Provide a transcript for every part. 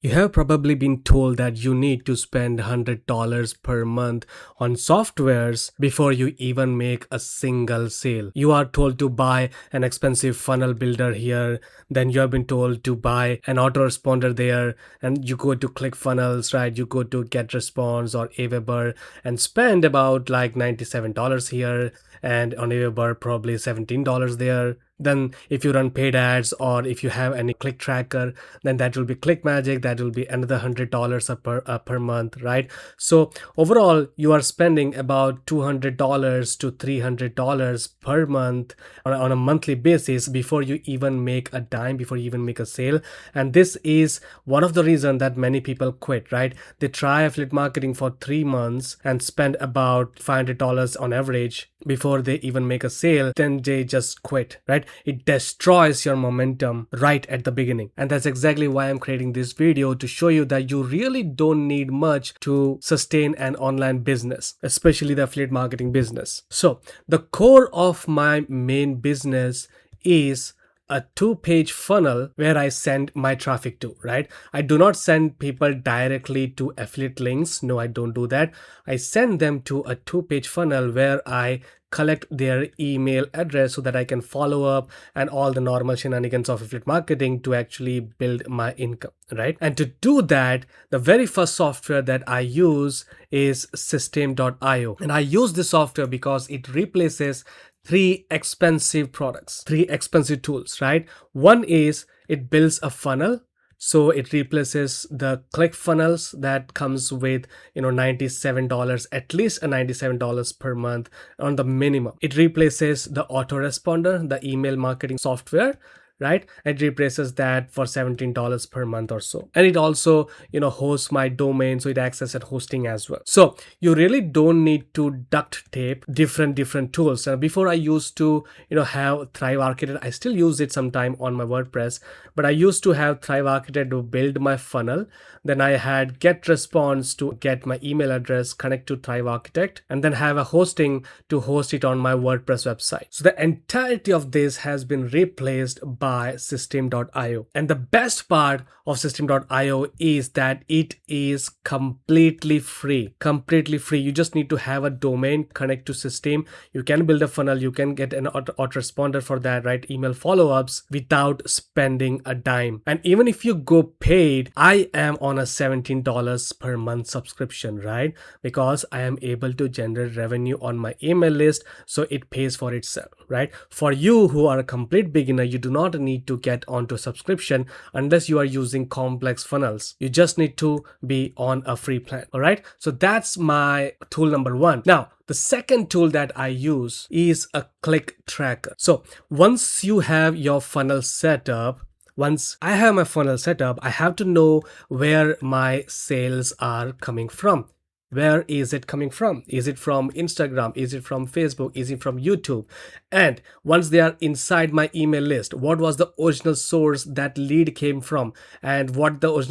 You have probably been told that you need to spend $100 per month on softwares before you even make a single sale. You are told to buy an expensive funnel builder here, then you have been told to buy an autoresponder there, and you go to ClickFunnels, right? You go to GetResponse or Aweber and spend about like $97 here, and on Aweber probably $17 there. Then if you run paid ads or if you have any click tracker, then that will be click magic, that will be another $100 per month, right? So overall you are spending about $200 to $300 per month on a monthly basis before you even make a dime, before you even make a sale. And this is one of the reasons that many people quit, right? They try affiliate marketing for 3 months and spend about $500 on average before they even make a sale, then they just quit, right? It destroys your momentum right at the beginning. And that's exactly why I'm creating this video, to show you that you really don't need much to sustain an online business, especially the affiliate marketing business. So the core of my main business is a 2-page funnel where I send my traffic to, right? I do not send people directly to affiliate links. No, I don't do that. I send them to a 2-page funnel where I collect their email address so that I can follow up and all the normal shenanigans of affiliate marketing to actually build my income, right? And to do that, the very first software that I use is System.io. And I use this software because it replaces three expensive tools, right? One is it builds a funnel. So it replaces the ClickFunnels that comes with, $97, at least a $97 per month on the minimum. It replaces the autoresponder, the email marketing software, right? It replaces that for $17 per month or so. And it also, hosts my domain, so it acts as a hosting as well. So you really don't need to duct tape different tools. Before I used to, have Thrive Architect. I still use it sometime on my WordPress, but I used to have Thrive Architect to build my funnel. Then I had GetResponse to get my email address, connect to Thrive Architect, and then have a hosting to host it on my WordPress website. So the entirety of this has been replaced by System.io. And the best part of System.io is that it is completely free. You just need to have a domain, connect to System. You can build a funnel, you can get an autoresponder for that, right? Email follow-ups without spending a dime. And even if you go paid, I am on a $17 per month subscription, right? Because I am able to generate revenue on my email list, so it pays for itself, right? For you who are a complete beginner, you do not need to get onto subscription unless you are using complex funnels. You just need to be on a free plan. All right. So that's my tool number one. Now, the second tool that I use is a click tracker. So once you have your funnel set up, once I have my funnel set up, I have to know where my sales are coming from. Where is it coming from? Is it from Instagram? Is it from Facebook? Is it from YouTube? And once they are inside my email list, what was the original source that lead came from? And what is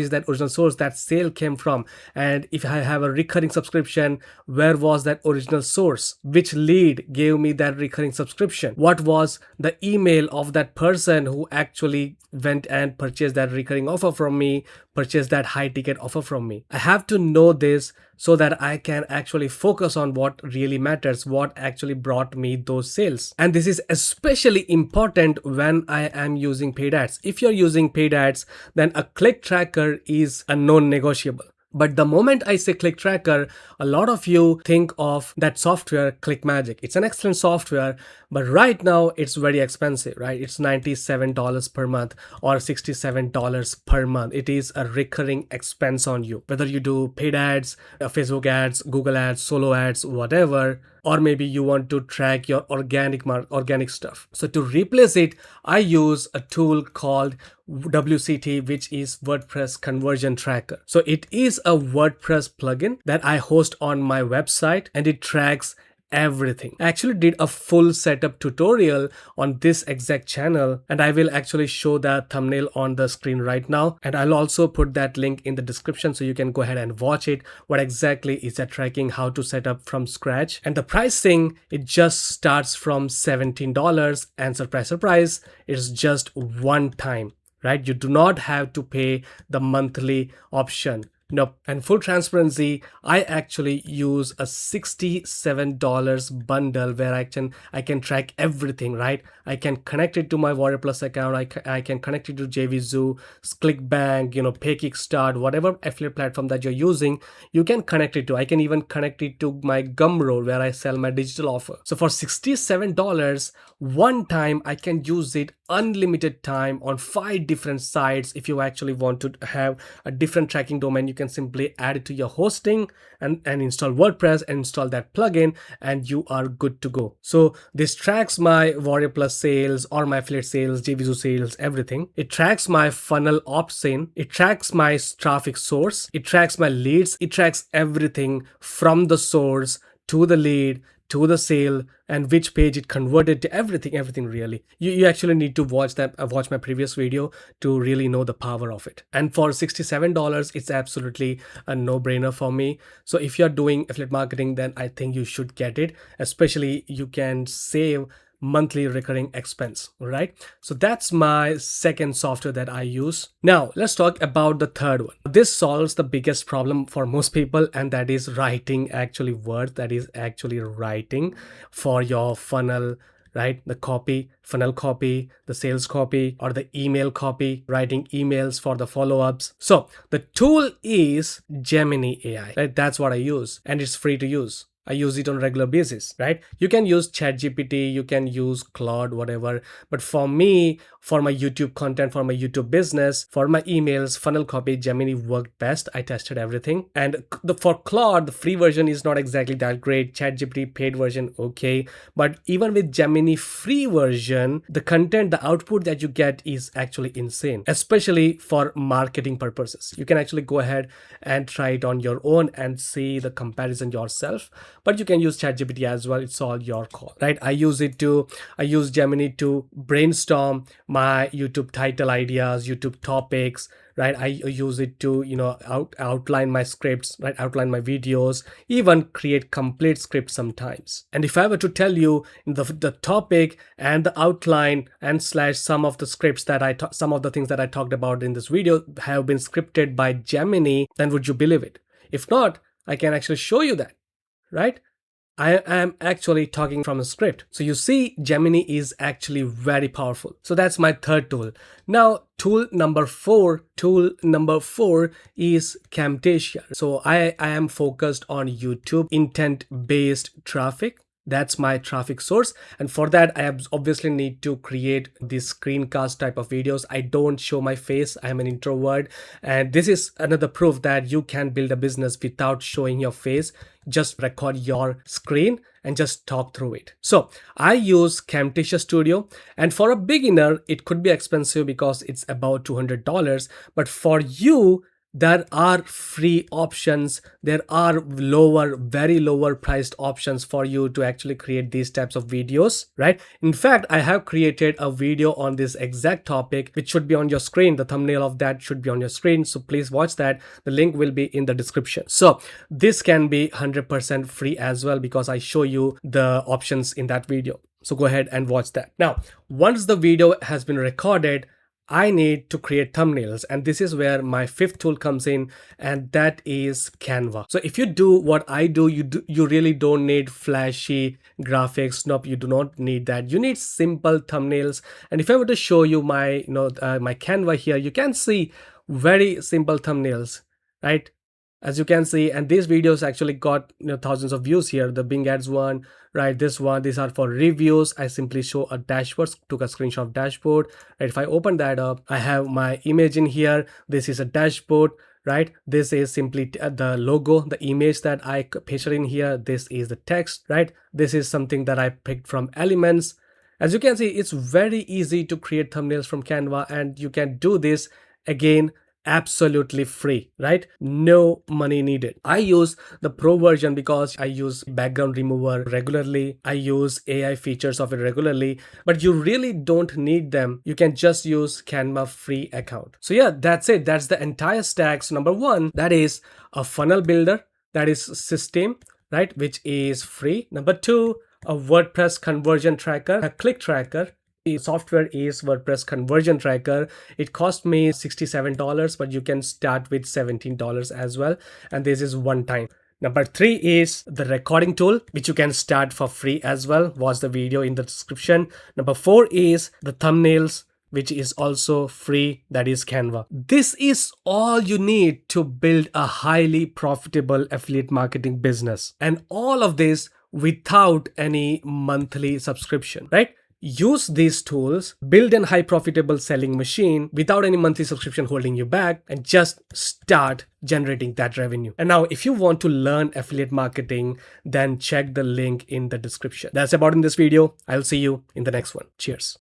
that original source that sale came from? And if I have a recurring subscription, where was that original source? Which lead gave me that recurring subscription? What was the email of that person who actually went and purchased that recurring offer from me, purchased that high ticket offer from me? I have to know this so that I can actually focus on what really matters, what actually brought me those sales. And this is especially important when I am using paid ads. If you're using paid ads, then a click tracker is a non-negotiable. But the moment I say click tracker, a lot of you think of that software, ClickMagick. It's an excellent software, but right now it's very expensive, right? It's $97 per month or $67 per month. It is a recurring expense on you. Whether you do paid ads, Facebook ads, Google ads, solo ads, whatever, or maybe you want to track your organic stuff. So to replace it, I use a tool called WCT, which is WordPress Conversion Tracker. So it is a WordPress plugin that I host on my website, and it tracks everything. I actually did a full setup tutorial on this exact channel, and I will actually show that thumbnail on the screen right now, and I'll also put that link in the description so you can go ahead and watch it. What exactly is that tracking, how to set up from scratch, and the pricing, it just starts from $17, and surprise, it's just one time. right? You do not have to pay the monthly option. Nope. And full transparency, I actually use a $67 bundle where I can track everything, right? I can connect it to my Warrior Plus account. I can connect it to JVZoo, ClickBank, Pay Kickstart, whatever affiliate platform that you're using, you can connect it to. I can even connect it to my Gumroad where I sell my digital offer. So for $67, one time I can use it unlimited time on 5 different sites. If you actually want to have a different tracking domain, you can simply add it to your hosting and install WordPress and install that plugin, and you are good to go. So this tracks my Warrior Plus sales or my affiliate sales, JVZoo sales, everything. It tracks my funnel opt-in. It tracks my traffic source. It tracks my leads. It tracks everything from the source to the lead to the sale and which page it converted to, everything really. You actually need to watch my previous video to really know the power of it. And for $67, it's absolutely a no-brainer for me. So if you're doing affiliate marketing, then I think you should get it, especially you can save monthly recurring expense. All right, so that's my second software that I use. Now let's talk about the third one. This solves the biggest problem for most people, and that is writing actually words, that is actually writing for your funnel, right? The copy, funnel copy, the sales copy, or the email copy, writing emails for the follow-ups. So the tool is Gemini AI, right? That's what I use, and it's free to use. I use it on a regular basis, right? You can use ChatGPT, you can use Claude, whatever. But for me, for my YouTube content, for my YouTube business, for my emails, funnel copy, Gemini worked best. I tested everything. And for Claude, the free version is not exactly that great. ChatGPT paid version, okay. But even with Gemini free version, the content, the output that you get is actually insane, especially for marketing purposes. You can actually go ahead and try it on your own and see the comparison yourself. But you can use ChatGPT as well. It's all your call, right? I use Gemini to brainstorm my YouTube title ideas, YouTube topics, right? I use it to, outline my scripts, right? Outline my videos, even create complete scripts sometimes. And if I were to tell you the topic and the outline and slash some of the scripts that some of the things that I talked about in this video have been scripted by Gemini, then would you believe it? If not, I can actually show you that. Right? I am actually talking from a script. So you see, Gemini is actually very powerful. So that's my third tool. Now, tool number four is Camtasia. So I am focused on YouTube intent-based traffic. That's my traffic source. And for that, I obviously need to create these screencast type of videos. I don't show my face. I'm an introvert. And this is another proof that you can build a business without showing your face. Just record your screen and just talk through it. So I use Camtasia Studio. And for a beginner, it could be expensive because it's about $200. But for you, there are free options. There are very lower priced options for you to actually create these types of videos, right? In fact, I have created a video on this exact topic, which should be on your screen. The thumbnail of that should be on your screen. So please watch that. The link will be in the description. So this can be 100% free as well because I show you the options in that video. So go ahead and watch that. Now, once the video has been recorded, I need to create thumbnails, and this is where my fifth tool comes in, and that is Canva. So if you do what I do, you really don't need flashy graphics. Nope, you do not need that. You need simple thumbnails. And if I were to show you my my Canva here, you can see very simple thumbnails, right? As you can see, and these videos actually got thousands of views here. The Bing ads one, right? This one, these are for reviews. I simply show a dashboard, took a screenshot of dashboard, right? If I open that up, I have my image in here. This is a dashboard, right? This is simply the logo, the image that I pasted in here. This is the text, right? This is something that I picked from Elements. As you can see, it's very easy to create thumbnails from Canva, and you can do this again absolutely free, right? No money needed. I use the pro version because I use background remover regularly. I use AI features of it regularly, but you really don't need them. You can just use Canva free account. So yeah, that's it. That's the entire stack. So number one, that is a funnel builder, that is System, right? Which is free. Number two, a WordPress conversion tracker, a click tracker, The software is WordPress conversion tracker. It cost me $67, but you can start with $17 as well. And this is one time. Number 3 is the recording tool, which you can start for free as well. Watch the video in the description. Number 4 is the thumbnails, which is also free, that is Canva. This is all you need to build a highly profitable affiliate marketing business. And all of this without any monthly subscription, right? Use these tools, build a high profitable selling machine without any monthly subscription holding you back, and just start generating that revenue. And now if you want to learn affiliate marketing, then check the link in the description. That's about in this video. I'll see you in the next one. Cheers.